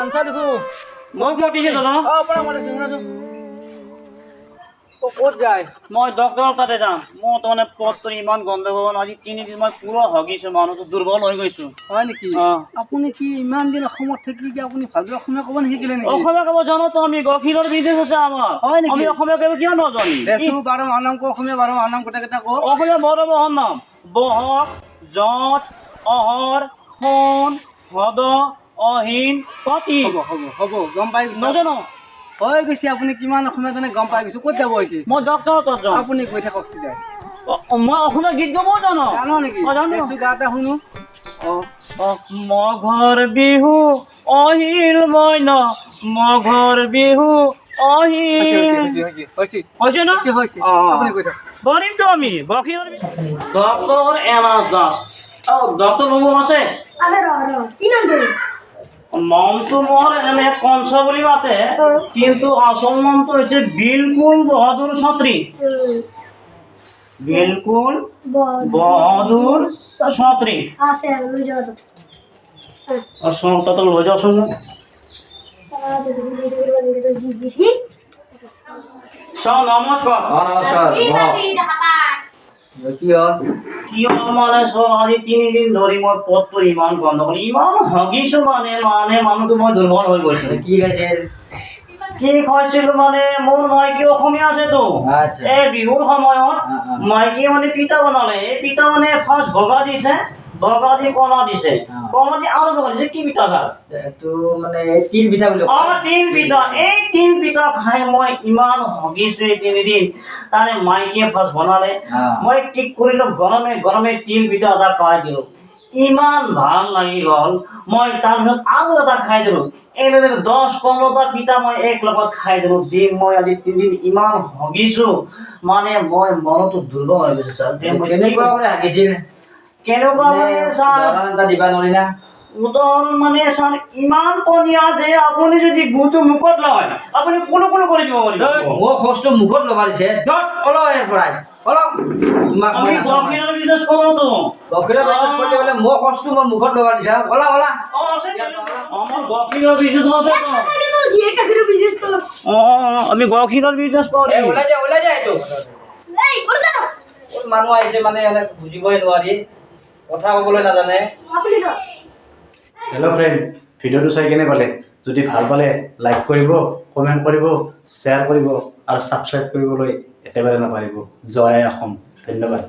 আনছা দেখো মই পঠিছে দাদা পৰা মাতিছে শুনাচোন ক'ত যায় মই ডক্টৰৰ তাতে যাম মই তাৰমানে পথটো ইমান গণ্ডগোল আজি 3 দিন মই পুৰা হগিছোঁ মানুহটো দুৰ্বল হৈ গৈছোঁ হয় নেকি আপুনি কি ইমান দিন অসমত থাকি কি আপুনি ভালদৰে অসমীয়া ক'ব নিশিকিলে নেকি অসমীয়া ক'ব জানো তো আমি গাখীৰৰ বিজনেছ আছে আমাৰ হয় নেকি আমি অসমীয়া ক'ব কিয় নাজানি দেচো 12 মাহৰ নাম কওঁ অসমীয়া 12 মাহৰ নাম গোটেইকেইটা কওঁ অসমীয়া 12 মাহৰ নাম বহক জঠ অহৰ শোণ হদ অহিন কাতি হ'ব গম পাই গৈছোঁ নাজানো হৈ গৈছে আপুনি কিমান অসমীয়া জানে গম পাই গৈছোঁ ক'ত যাব হৈছে মই ডক্টৰৰ তাত যাম আপুনি কৈ থাকক চিধাই মই অসমীয়া গীত গাব জানো জানো নেকি জানো দেচো গা এটা শুনো মঘৰ বিহু আহিল মইনা মঘৰ বিহু আহিল হৈছে না আপুনি কৈ থাকক পাৰিমতো আমি গাখীৰৰ ডক্টৰ এনাজ দাস ডক্টৰ বাবু আছে কি নাম তোৰ নামটো মোৰ এনে কংস বুলি মাতে কিন্তু আসল নামটো হৈছে বিলকুল বাহাদুৰ ছাত্ৰী বিলকুল বাহাদুৰ ছাত্ৰী আছে লই যাও তো আসলটা তো লৈ যাওঁচোন ছাৰ নমস্কাৰ নমস্কাৰ কিয় মানে ছাৰ আজি 3 দিন ধৰি মই পথটো ইমান গণ্ডগোল ইমান হগিছোঁ মানে মানুহটো মই দুৰ্বল হৈ গৈছোঁ কি খাইছে কি খাইছিলোঁ মানে মোৰ মাইকী অসমীয়া আছেতো আচ্ছা। এই বিহুৰ সময়ত মাইকী মানে পিঠা বনালে এই পিঠা মানে ফাৰ্ষ্ট ভগা দিছে ভগা দি কলা দিছে কলা দি আৰু ভগা দিছে কি পিঠা ছাৰ এইটো মানে তিল পিঠা বুলি তিল পিঠা এই তিল পিঠা খাই মই ইমান হগিছোঁ এই 3 দিন তাৰে মাইকীয়ে ফাৰ্ষ্ট বনালে মই ঠিক কৰিলোঁ গৰমে গৰমে তিল পিঠা এটা খাই দিলোঁ ইমান ভাল লাগি গ'ল মই তাৰপিছত আৰু এটা খাই দিলোঁ এনেদৰে 10-15টা পিঠা মই এক লগত খাই দিলোঁ দি মই আজি 3 দিন ইমান হগিছোঁ মানে মই মনতো দুৰ্বল হৈ গৈছোঁ ছাৰ কেনেকুৱা কৰি হাগিছিল কেনেকুৱা মানে ছাৰ এটা দিবা নোৱাৰি না উদাহৰণ মানে ছাৰ ইমান পনীয়া যে আপুনি যদি গুটো মুখত লয় আপুনি কোনো কৰি দিব পাৰিব মোৰ খোজটো মুখত ল'বা দিছে অলপ ইয়াৰ পৰাই অলপ তোমাক আমি গাখীৰৰ বিজনেছ কৰোঁতো গাখীৰৰ বিজনেছ কৰিলে বোলে মোৰ খোজটো মোৰ মুখত ল'বা দিছা ওলা ওলা আমাৰ গাখীৰৰ বিজনেছ আছে তো যে কাকিৰ বিজনেস তো আমি গাখীৰৰ বিজনেছ কৰোঁ ওলাই যা এইটো এই কৰে দাও মানুহ আহিছে মানে এনে বুজিবই নোৱাৰি কথা ক'বলৈ নাজানে আপনি তো হেল্ল' ফ্ৰেণ্ড ভিডিঅ'টো চাই কেনে পালে যদি ভাল পালে লাইক কৰিব কমেণ্ট কৰিব শ্বেয়াৰ কৰিব আৰু ছাবস্ক্ৰাইব কৰিবলৈ একেবাৰে নাপাহৰিব জয় অসম ধন্যবাদ